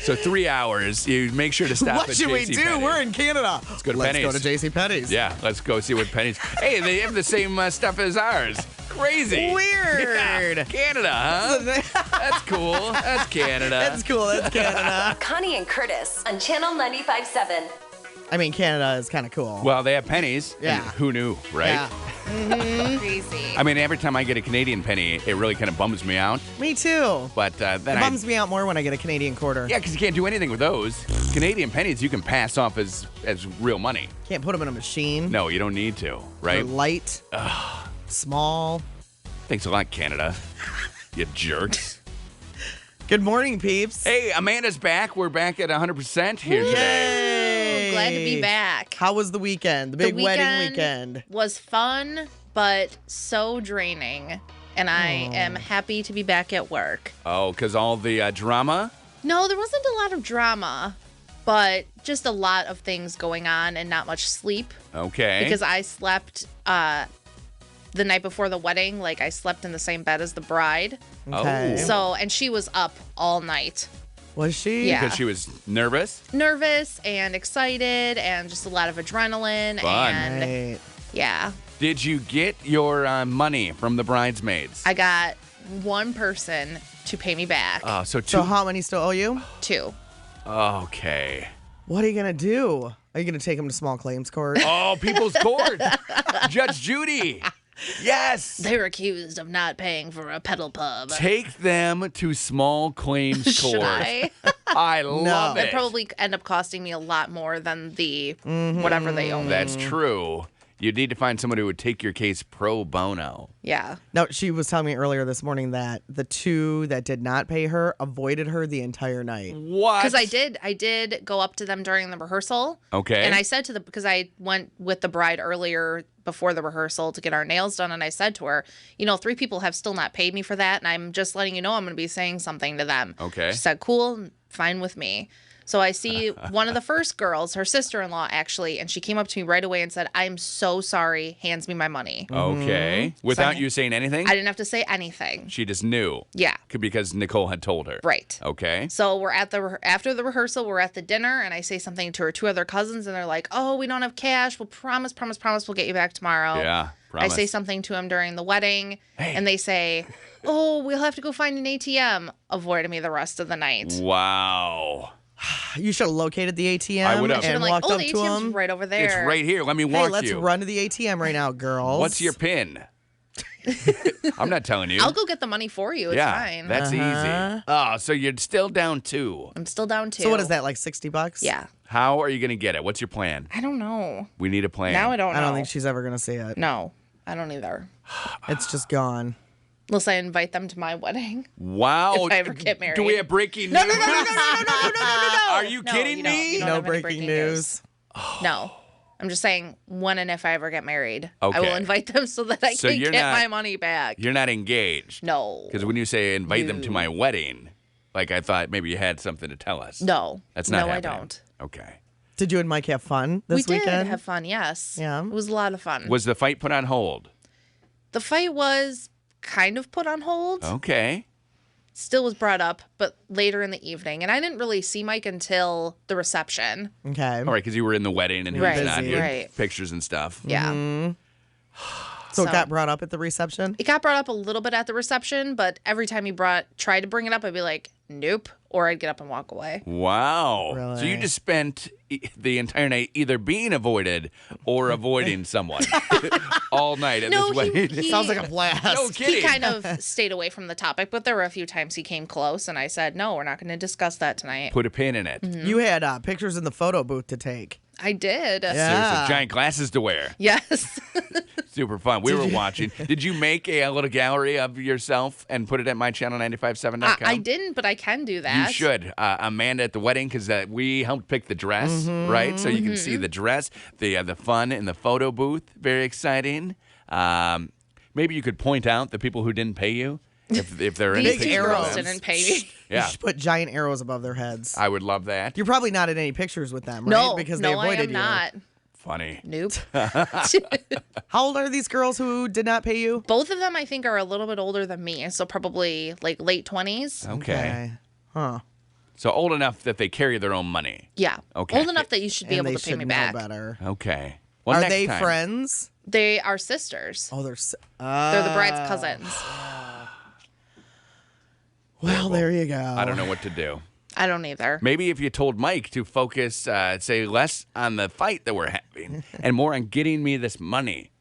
So 3 hours. You make sure to stop What at should we JC do? Penney's. We're in Canada. Let's go to Let's Penny's. go to JCPenney's. Yeah, let's go see what Penny's. Hey, they have the same stuff as ours. Crazy. Weird. Yeah. Canada, huh? That's cool. That's Canada. That's cool. That's Canada. Connie and Curtis on Channel 95.7. I mean, Canada is kind of cool. Well, they have pennies. Yeah. And who knew, right? Yeah. Crazy. I mean, every time I get a Canadian penny, it really kind of bums me out. Me too. But then It bums me out more when I get a Canadian quarter. Yeah, because you can't do anything with those. Canadian pennies you can pass off as real money. Can't put them in a machine. No, you don't need to, right? They're light, small. Thanks a lot, Canada. You jerks. Good morning, peeps. Hey, Amanda's back. We're back at 100% here today. Yay. Glad to be back. How was the weekend? The big wedding weekend. Was fun, but so draining. And I am happy to be back at work. Oh, because all the drama? No, there wasn't a lot of drama, but just a lot of things going on and not much sleep. Okay. Because I slept the night before the wedding. Like, I slept in the same bed as the bride. Okay. So, and she was up all night. Was she? Yeah. Because she was nervous? Nervous and excited and just a lot of adrenaline. Fun. And Right. yeah. Did you get your money from the bridesmaids? I got one person to pay me back. So two. So how many still owe you? 2. Okay. What are you going to do? Are you going to take them to small claims court? Oh, People's Court. Judge Judy. Yes. They were accused of not paying for a pedal pub. Take them to small claims court. Should I? I love That'd it. probably end up costing me a lot more than the whatever they owe me. That's true. You need to find someone who would take your case pro bono. Yeah. No, she was telling me earlier this morning that the 2 that did not pay her avoided her the entire night. What? Because I did go up to them during the rehearsal. Okay. And I said to them, because I went with the bride earlier before the rehearsal to get our nails done, and I said to her, 3 people have still not paid me for that, and I'm just letting you know I'm going to be saying something to them. Okay. She said, cool, fine with me. So I see one of the first girls, her sister-in-law actually, and she came up to me right away and said, I'm so sorry, hands me my money. Okay. Without you saying anything? I didn't have to say anything. She just knew. Yeah. Because Nicole had told her. Right. Okay. So we're at after the rehearsal, we're at the dinner, and I say something to her 2 other cousins, and they're like, oh, we don't have cash. We'll promise we'll get you back tomorrow. Yeah. Promise. I say something to him during the wedding, Hey. and they say, oh, we'll have to go find an ATM. Avoided me the rest of the night. Wow. You should have located the ATM I would have. And and I'm like, walked oh, up the to ATM's him. right over there. It's right here. Let me walk Hey, let's you. run to the ATM right now, girls. What's your PIN? I'm not telling you. I'll go get the money for you. It's yeah, fine. that's easy. Oh, so you're still down 2. I'm still down 2. So what is that, like $60? Yeah. How are you going to get it? What's your plan? I don't know. We need a plan. Now I don't know. I don't think she's ever going to see it. No, I don't either. It's just gone. Unless I invite them to my wedding. Wow. If I ever get married. Do we have breaking news? No. Are you kidding you don't. me? You don't No have any breaking news. No. I'm just saying when and if I ever get married, I will Okay. invite them so that I So can you're get not- my money back. You're not engaged. No. Because when you say invite them to No. my wedding, like I thought maybe you had something to tell us. No. That's not No, happening. I don't. Okay. Did you and Mike have fun this we weekend? did have fun, yes. Yeah. It was a lot of fun. Was the fight put on hold? The fight was kind of put on hold. Okay. Still was brought up, but later in the evening. And I didn't really see Mike until the reception. Okay. All right, because you were in the wedding and he Right, was not. You had right. pictures and stuff. Yeah. So it So- got brought up at the reception? It got brought up a little bit at the reception, but every time he tried to bring it up, I'd be like, nope. Or I'd get up and walk away. Wow. Really? So you just spent the entire night either being avoided or avoiding someone all night at No, this wedding. he- Sounds like a blast. No kidding. He kind of stayed away from the topic, but there were a few times he came close, and I said, no, we're not going to discuss that tonight. Put a pin in it. Mm-hmm. You had pictures in the photo booth to take. I did. Yeah. There's giant glasses to wear. Yes. Super fun. We were watching. Did you make a little gallery of yourself and put it at mychannel957.com? I didn't, but I can do that. You should. Amanda at the wedding, because we helped pick the dress, right? So you can see the dress, the fun in the photo booth. Very exciting. Maybe you could point out the people who didn't pay you if they're in These the two picture. girls of them. didn't pay me. Yeah, You should put giant arrows above their heads. I would love that. You're probably not in any pictures with them, right? No, Because no, they I avoided am you. not. Funny. Nope. How old are these girls who did not pay you? Both of them, I think, are a little bit older than me, so probably like late 20s. Okay. Huh. So old enough that they carry their own money. Yeah. Okay. Old enough that you should be And able they to pay should me know back. better. Okay. Well, Are next they time. friends? They are sisters. Oh, They're the bride's cousins. Well, there you go. I don't know what to do. I don't either. Maybe if you told Mike to focus, say, less on the fight that we're having and more on getting me this money,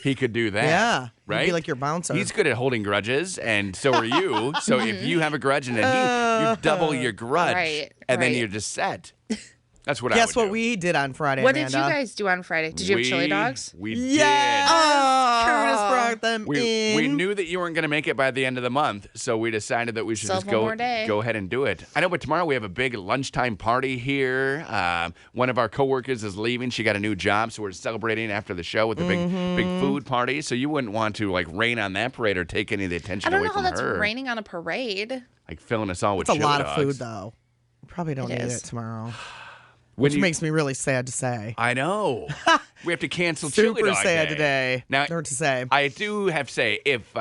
he could do that. Yeah. He'd Right? be like your bouncer. He's good at holding grudges, and so are you. So if you have a grudge and then you double your grudge, Right, and then right. you're just set. That's what I Guess would what do. we did on Friday, What Amanda? did you guys do on Friday? Did you have chili dogs? We Yes! did. Curtis brought them in. We knew that you weren't going to make it by the end of the month, so we decided that we should Still just have one more day. go ahead and do it. I know, but tomorrow we have a big lunchtime party here. One of our coworkers is leaving; she got a new job, so we're celebrating after the show with a big food party. So you wouldn't want to like rain on that parade or take any of the attention I don't away know how from that's her. raining on a parade. Like filling us all with It's a chili lot of dogs. food, though. We probably don't It need is. it tomorrow. When Which you- makes me really sad to say. I know. We have to cancel chili Super dog sad day. today. Now, Or to say. I do have to say, if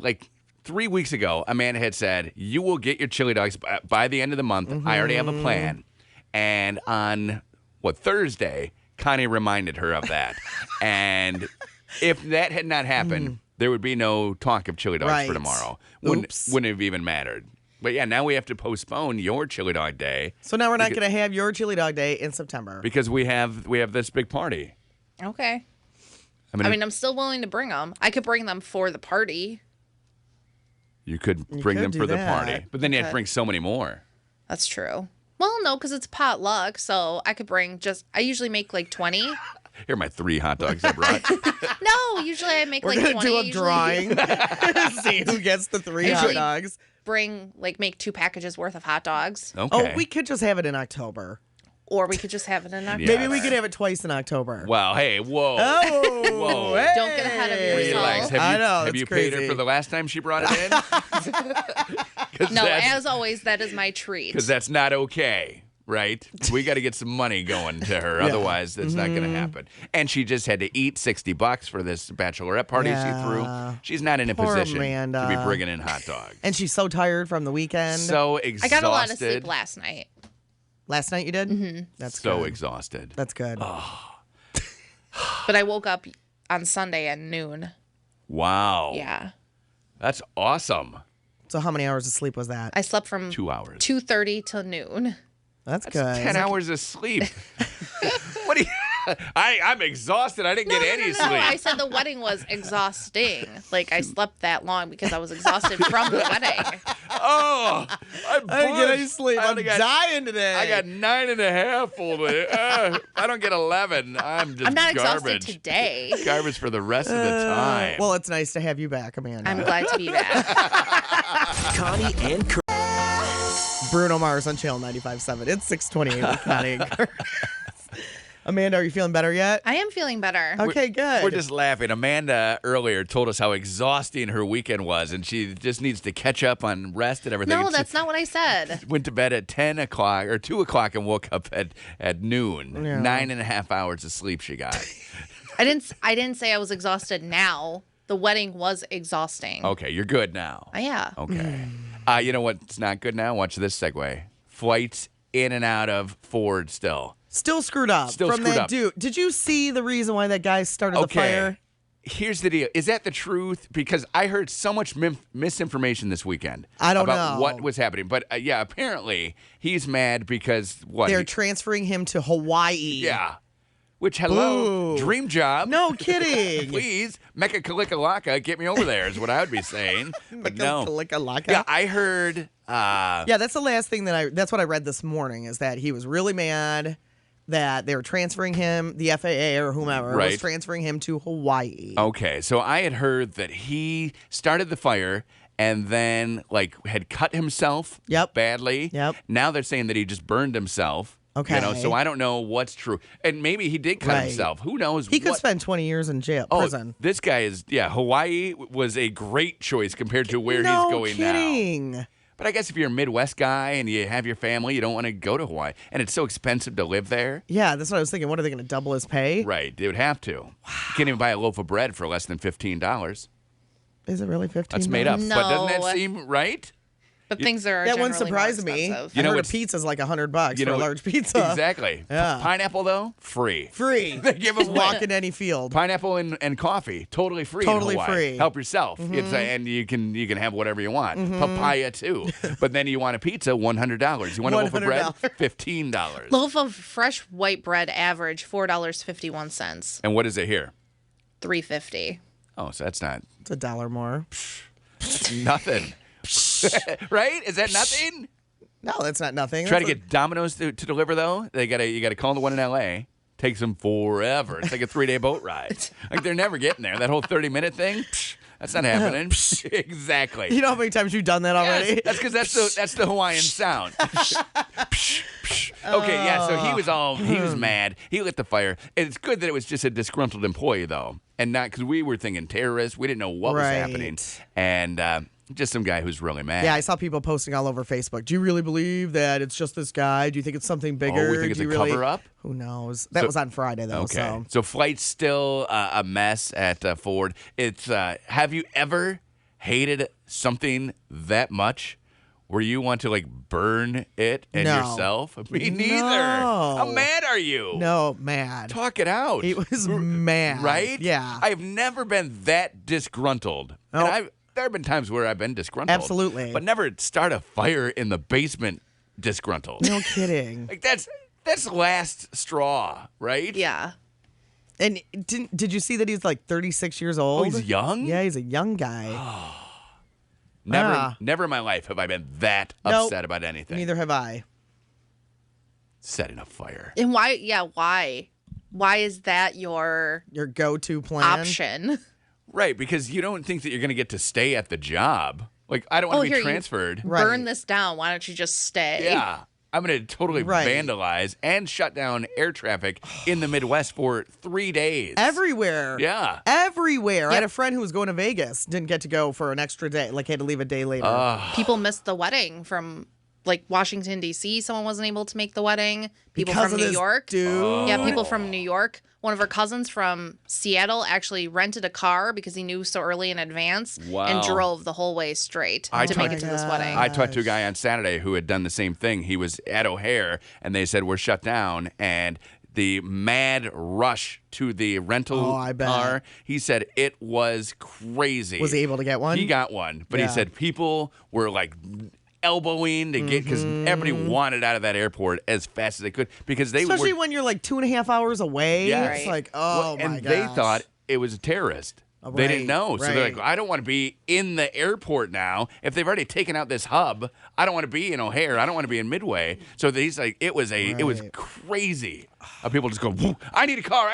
like 3 weeks ago, Amanda had said, you will get your chili dogs by the end of the month. I already have a plan. And on, Thursday, Connie reminded her of that. And if that had not happened, there would be no talk of chili dogs for Right. tomorrow. Oops. Wouldn't have even mattered. But yeah, now we have to postpone your chili dog day So now we're not going to have your chili dog day in September. because we have this big party. Okay. I mean, I'm still willing to bring them. I could bring them for the party. you could bring could them do for the that. party, but then you have to Okay. bring so many more. That's true. Well, no, because it's potluck, so I could bring I usually make like 20. Here are my 3 hot dogs I brought. No, usually I make We're like going 20. to do a I usually drawing. See who gets the 3 hot Usually- dogs. make 2 packages worth of hot dogs. Okay. Oh, we could just have it in October. Or we could just have it in October. Yeah. Maybe we could have it twice in October. Wow. Hey, whoa. Oh, Whoa. hey. Don't get ahead of yourself. Relax. Have I you, know, have that's you paid her crazy. for the last time she brought it in? 'Cause No, that's- as always, that is my treat. Because that's not okay, right? We got to get some money going to her. Otherwise, that's not going to happen. And she just had to eat $60 for this bachelorette party she threw. Yeah. She's not in a Poor position Amanda. to be bringing in hot dogs. And she's so tired from the weekend. So I exhausted. got a lot of sleep last night. Last night you did? Mm-hmm. That's So good. exhausted. That's good. But I woke up on Sunday at noon. Wow. Yeah. That's awesome. So how many hours of sleep was that? I slept from 2 hours. 2:30 till noon. That's good. 10 hours of sleep. What do you... I'm exhausted. I didn't get any No, sleep. I said the wedding was exhausting. Like I slept that long because I was exhausted from the wedding. Oh, I didn't get any pushed. sleep. I I'm only got- dying today. I got 9.5 full day. I don't get 11. I'm just I'm not garbage. exhausted today. Garbage for the rest of the time. Well, it's nice to have you back, Amanda. I'm glad to be back. Connie and Curtis. Bruno Mars on Channel 95.7. It's 6:28 with Connie and Curtis. Amanda, are you feeling better yet? I am feeling better. Okay, good. We're just laughing. Amanda earlier told us how exhausting her weekend was, and she just needs to catch up on rest and everything. No, And she that's not what I said. went to bed at 10 o'clock or 2 o'clock and woke up at noon. Yeah. 9.5 hours of sleep she got. I didn't say I was exhausted now. The wedding was exhausting. Okay, you're good now. Yeah. Okay. You know what's not good now? Watch this segue. Flights in and out of Ford still. Still screwed up Still from screwed that up. dude. Did you see the reason why that guy started the fire? Here's the deal. Is that the truth? Because I heard so much misinformation this weekend. I don't about know. what was happening. But yeah, apparently he's mad because what? They're transferring him to Hawaii. yeah. Which, hello, Boo. dream job. No kidding. Please, Mecca Kalikalaka, get me over there is what I would be saying. But no. Kalika-laka. Yeah, I heard. Yeah, that's the last thing that's what I read this morning is that he was really mad that they were transferring him, the FAA or whomever Right. was transferring him to Hawaii. Okay, so I had heard that he started the fire and then had cut himself Yep. badly. Yep. Now they're saying that he just burned himself. Okay. So I don't know what's true. And maybe he did cut Right. himself. Who knows? He could what- spend 20 years in jail, prison. This guy is, Hawaii was a great choice compared to where no he's going now. kidding. But I guess if you're a Midwest guy and you have your family, you don't want to go to Hawaii. And it's so expensive to live there. Yeah, that's what I was thinking. What are they going to double his pay? Right. They would have to. You can't even buy a loaf of bread for less than $15. Is it really 15? That's made up. No. But doesn't that seem right? But things are That wouldn't generally more surprise me. expensive. I know heard a what's- pizza's like $100 You for know a what- large pizza. Exactly. Yeah. Pineapple, though, free. Free. They give them Just walk in any field. Pineapple and coffee, totally free. Totally in Hawaii. free. Help yourself. It's and you can have whatever you want. Papaya too. But then you want a pizza, $100. You want a loaf of bread, $100. $15. Loaf of fresh white bread average $4.51. And what is it here? $3.50. Oh, so that's not It's $1 more. nothing, right? Is that nothing? No, that's not nothing. Try to That's get Domino's to deliver though. You gotta call the one in L.A. Takes them forever. It's like a 3-day boat ride. Like they're never getting there. That whole 30-minute thing. That's not happening. Exactly. You know how many times you've done that already? Yes, that's because that's the Hawaiian sound. Okay, yeah. So he was mad. He lit the fire. It's good that it was just a disgruntled employee though, and not because we were thinking terrorists. We didn't know what was Right. happening, and just some guy who's really mad. Yeah, I saw people posting all over Facebook. Do you really believe that it's just this guy? Do you think it's something bigger? Oh, we think it's Do a you really... cover-up? Who knows? That was on Friday, though. Okay. So. So flight's still a mess at Ford. It's have you ever hated something that much where you want to like burn it and No. yourself? Me neither. No. How mad are you? No, mad. Talk it out. He was mad. Right? Yeah. I've never been that disgruntled. No. And there have been times where I've been disgruntled. Absolutely. But never start a fire in the basement disgruntled. No kidding. Like that's the last straw, right? Yeah. And did you see that he's like 36 years old? Oh, he's young? Yeah, he's a young guy. Never in my life have I been that Nope. upset about anything. Neither have I. Setting a fire. And why? Yeah, why? Why is that your Your go-to plan. option? Right, because you don't think that you're going to get to stay at the job. Like, I don't want to here, be you- transferred. Right. Burn this down. Why don't you just stay? Yeah. I'm going to totally Right. vandalize and shut down air traffic in the Midwest for 3 days. Everywhere. Yeah. Everywhere. I had Yep. a friend who was going to Vegas, didn't get to go for an extra day, like had to leave a day later. People missed the wedding from like Washington D.C. Someone wasn't able to make the wedding. People Because from of New this York. dude. Yeah, people from New York. One of her cousins from Seattle actually rented a car because he knew so early in advance Wow. and drove the whole way straight I to talked- make it to this wedding. I talked to a guy on Saturday who had done the same thing. He was at O'Hare, and they said, we're shut down. And the mad rush to the rental Oh, I bet. car, he said it was crazy. Was he able to get one? He got one, but Yeah. he said people were like elbowing to get, because everybody wanted out of that airport as fast as they could because they Especially were. when you're like 2.5 hours away. Yeah. It's Right. like, oh and my god. they thought it was a terrorist. They didn't right, know. So they're like, right. I don't want to be in the airport now. If they've already taken out this hub, I don't want to be in O'Hare. I don't want to be in Midway. So he's like, it was Right. crazy. People just go, "Woo, I need a car.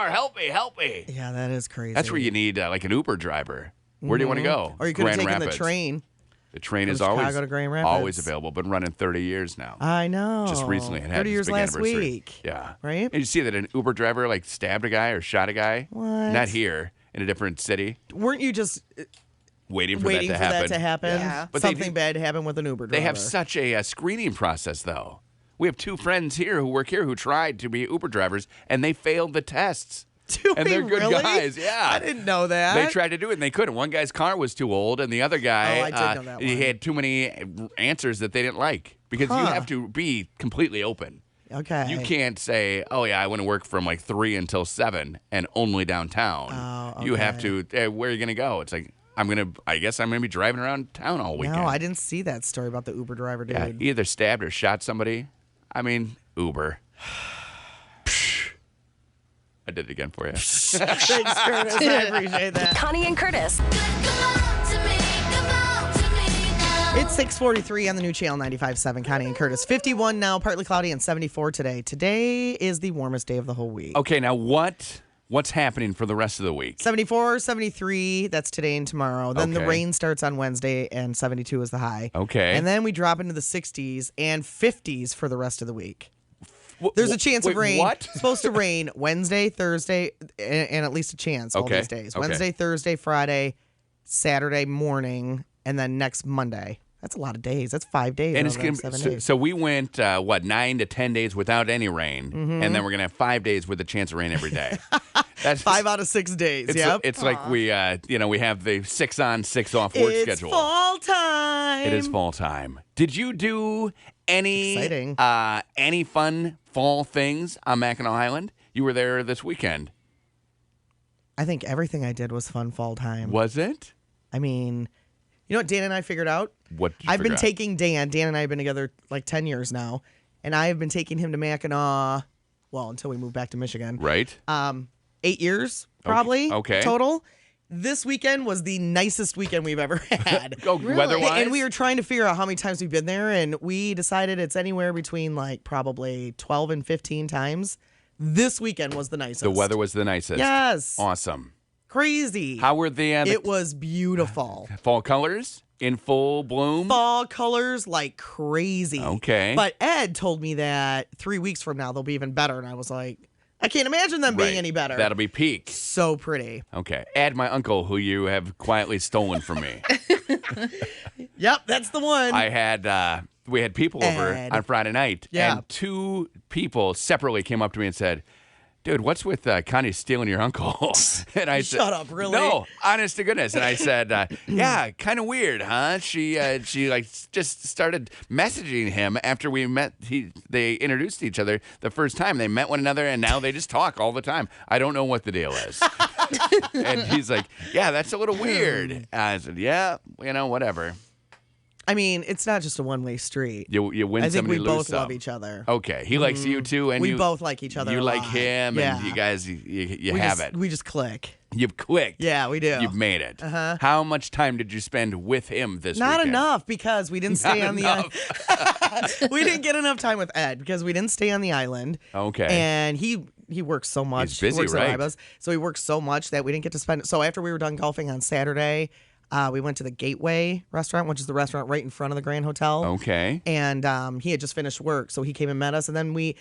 Help me. Yeah, that is crazy. That's where you need like an Uber driver. Where do you want to go? Or you could have Grand taken Rapids. the train. The train from is always Chicago to Grand Rapids. always available. Been running 30 years now. I know. Just recently, it had 30 its years big last anniversary. week. Yeah. Right? And you see that an Uber driver like stabbed a guy or shot a guy. What? Not here, in a different city, Weren't you just waiting for waiting that for to happen. that to happen? Yeah. But they Something do- bad happened with an Uber driver. They have such a screening process, though. We have two friends here who work here who tried to be Uber drivers, and they failed the tests. Do and we they're good really? guys. Yeah, I didn't know that. They tried to do it and they couldn't. One guy's car was too old, and the other guy, Oh, I did know that he one. had too many answers that they didn't like because you Huh. have to be completely open. Okay. You can't say, "Oh yeah, I want to work from like 3 until 7 and only downtown." Oh, You have okay. to. Where are you gonna go? It's like I guess I'm gonna be driving around town all weekend. No, I didn't see that story about the Uber driver, dude. Yeah, he either stabbed or shot somebody. I mean, Uber. I did it again for you. Thanks, Curtis. I appreciate that. Connie and Curtis. It's 6:43 on the new channel 95.7. Connie and Curtis. 51 now, partly cloudy, and 74 today. Today is the warmest day of the whole week. Okay, now what's happening for the rest of the week? 74, 73, that's today and tomorrow. Then the Okay. rain starts on Wednesday, and 72 is the high. Okay. And then we drop into the 60s and 50s for the rest of the week. There's a chance Wait, of rain. What? It's supposed to rain Wednesday, Thursday, and at least a chance all Okay, these days. okay. Wednesday, Thursday, Friday, Saturday morning, and then next Monday. That's a lot of days. That's 5 days. And out it's of gonna the 7 so, days. so we went 9 to 10 days without any rain, Mm-hmm. and then we're gonna have 5 days with a chance of rain every day. That's 5 out of 6 days. It's, Yep. it's like we have the 6 on, 6 off work It's schedule. fall time. It is fall time. Did you do Exciting. any fun fall things on Mackinac Island? You were there this weekend. I think everything I did was fun fall time. Was it? I mean, you know what Dan and I figured out? What did you I've been figure out? taking Dan. Dan and I have been together like 10 years now. And I have been taking him to Mackinac, well, until we move back to Michigan. Right. 8 years, probably, Okay. total. This weekend was the nicest weekend we've ever had. Go Really? weather-wise? And we were trying to figure out how many times we've been there, and we decided it's anywhere between like probably 12 and 15 times. This weekend was the nicest. The weather was the nicest. Yes. Awesome. Crazy. How were the It was beautiful. fall colors in full bloom? Fall colors like crazy. Okay. But Ed told me that 3 weeks from now they'll be even better, and I was like, I can't imagine them being Right. any better. That'll be peak. So pretty. Okay. Add my uncle, who you have quietly stolen from me. Yep, that's the one. I had we had people over Ed. on Friday night, Yeah. and 2 people separately came up to me and said, "Dude, what's with Connie stealing your uncle?" And I said, Shut up, really? No, honest to goodness. And I said, "Yeah, kind of weird, huh?" She like just started messaging him after we met. They introduced each other the first time. They met one another, and now they just talk all the time. I don't know what the deal is. And he's like, "Yeah, that's a little weird." I said, "Yeah, whatever." I mean, it's not just a one-way street. You win I think some, we you lose both some. love each other. Okay, he likes you too, and We you both like each other You a like lot. him, Yeah. and you guys, you we have just, it. We just click. You've clicked. Yeah, we do. You've made it. Uh-huh. How much time did you spend with him this Not weekend? enough because we didn't stay Not on the enough. island. We didn't get enough time with Ed because we didn't stay on the island. Okay. And he works so much. He's busy, he works right? At Ibis, so he works so much that we didn't get to spend. So after we were done golfing on Saturday, we went to the Gateway restaurant, which is the restaurant right in front of the Grand Hotel. Okay. And he had just finished work, so he came and met us. And then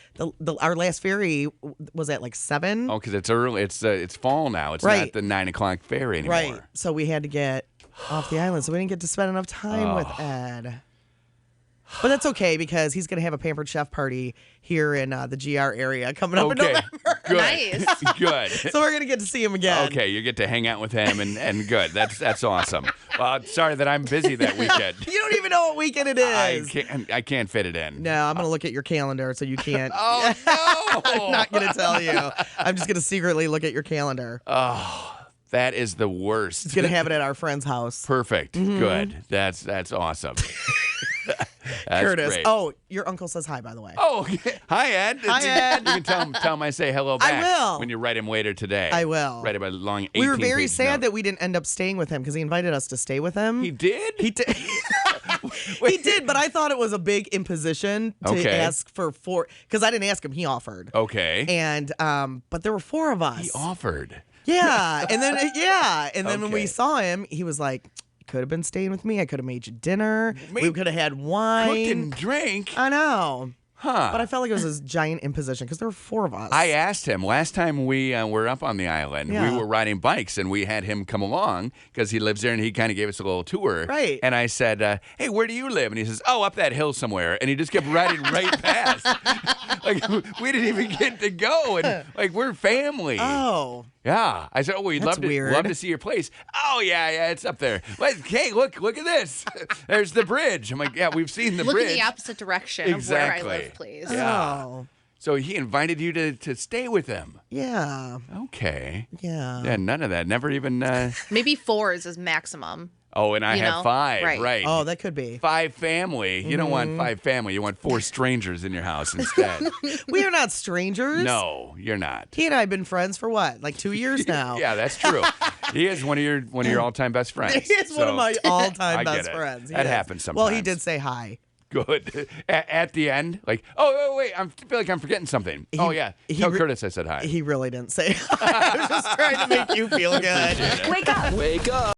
our last ferry was at like 7. Oh, because it's early. It's fall now. It's Right. not the 9 o'clock ferry anymore. Right. So we had to get off the island, so we didn't get to spend enough time with Oh. Ed. But that's okay because he's going to have a Pampered Chef party here in the GR area coming up in Okay. November. Good. Nice. Good. So we're going to get to see him again. Okay, you get to hang out with him, and good. That's awesome. Well, sorry that I'm busy that weekend. You don't even know what weekend it is. I can't fit it in. No, I'm going to look at your calendar so you can't. Oh no! I'm not going to tell you. I'm just going to secretly look at your calendar. That is the worst. He's going to have it at our friend's house. Perfect. Good. That's awesome. That's Curtis. great. Oh, your uncle says hi, by the way. Oh, okay. Hi, Ed. Hi, Ed. You can tell him I say hello back. will. When you write him later today. I will. Write him a long 18 We were very page sad note. that we didn't end up staying with him because he invited us to stay with him. He did? He did. He did, but I thought it was a big imposition to Okay. ask for 4 because I didn't ask him. He offered. Okay. And but there were 4 of us. He offered. Yeah, and then when we Okay. saw him, he was like, "You could have been staying with me. I could have made you dinner. We Made- could have had Cooked wine." and drank. I know, Huh. but I felt like it was this giant imposition because there were 4 of us. I asked him last time we were up on the island. Yeah. We were riding bikes, and we had him come along because he lives there, and he kind of gave us a little tour. Right. And I said, "Hey, where do you live?" And he says, "Oh, up that hill somewhere." And he just kept riding right past. Like we didn't even get to go, and like we're family. Oh, Yeah. I said, "Oh, we'd That's love to weird. love to see your place." "Oh, yeah, it's up there." Hey, look at this. There's the bridge. I'm like, "Yeah, we've seen the Look bridge." in the opposite direction Exactly. of where I live, please. Yeah. oh, So he invited you to stay with him. yeah, Okay. yeah. Yeah, none of that. Never even. Maybe 4 is his maximum. Oh, and I You have know, 5. right. Right. Oh, that could be. 5 family. You don't want 5 family. You want 4 strangers in your house instead. We are not strangers. No, you're not. He and I have been friends for what, like 2 years now? Yeah, that's true. He is one of your all-time best friends. He is one of So, my I all-time get best it. friends. He That is. happens Well, he sometimes. did say hi. Good. At the end, like, oh, wait, I feel like I'm forgetting something. Oh, yeah. Tell Curtis I said hi. He really didn't say hi. I was just trying to make you feel good. Wake up. Wake up.